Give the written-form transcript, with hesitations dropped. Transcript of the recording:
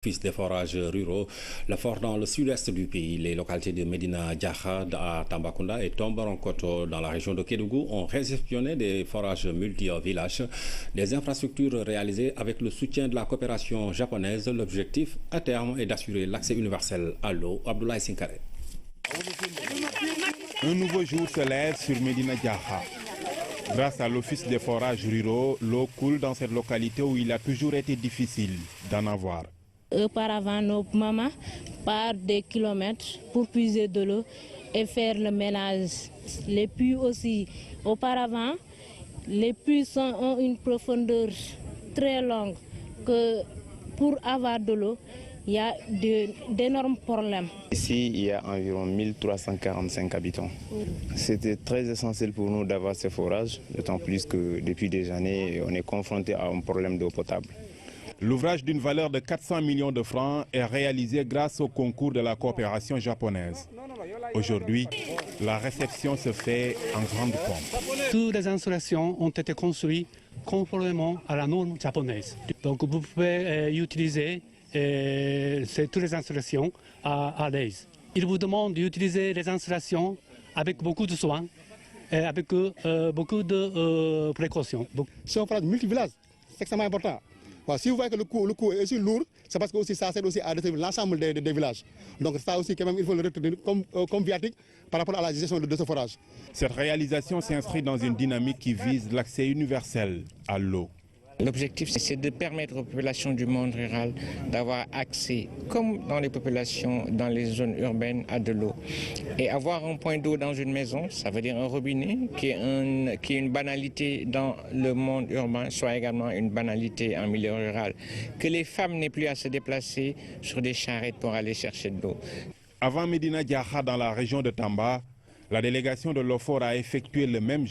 Fils des forages ruraux, le fort dans le sud-est du pays, les localités de Medina Diakha à Tambacounda et Tomboronkoto dans la région de Kédougou ont réceptionné des forages multi-villages, des infrastructures réalisées avec le soutien de la coopération japonaise. L'objectif à terme est d'assurer l'accès universel à l'eau. Abdoulaye Sinkare. Un nouveau jour se lève sur Medina Diakha. Grâce à l'Office des forages ruraux, l'eau coule dans cette localité où il a toujours été difficile d'en avoir. Auparavant, nos mamans partent des kilomètres pour puiser de l'eau et faire le ménage. Les puits aussi. Auparavant, les puits ont une profondeur très longue que pour avoir de l'eau, il y a d'énormes problèmes. Ici, il y a environ 1345 habitants. C'était très essentiel pour nous d'avoir ces forages, d'autant plus que depuis des années, on est confronté à un problème d'eau potable. L'ouvrage d'une valeur de 400 millions de francs est réalisé grâce au concours de la coopération japonaise. Aujourd'hui, la réception se fait en grande pompe. Toutes les installations ont été construites conformément à la norme japonaise. Donc vous pouvez utiliser toutes les installations à l'aise. Il vous demande d'utiliser les installations avec beaucoup de soin et avec beaucoup de précautions. C'est un forage multi-village, c'est extrêmement important. Si vous voyez que le coût est aussi lourd, c'est parce que aussi ça sert aussi à desservir l'ensemble des villages. Donc ça aussi quand même il faut le retenir comme viatique par rapport à la gestion de ce forage. Cette réalisation s'inscrit dans une dynamique qui vise l'accès universel à l'eau. L'objectif, c'est de permettre aux populations du monde rural d'avoir accès, comme dans les populations dans les zones urbaines, à de l'eau. Et avoir un point d'eau dans une maison, ça veut dire un robinet, qui est une banalité dans le monde urbain, soit également une banalité en milieu rural. Que les femmes n'aient plus à se déplacer sur des charrettes pour aller chercher de l'eau. Avant Medina Diakha dans la région de Tamba, la délégation de l'OFOR a effectué le même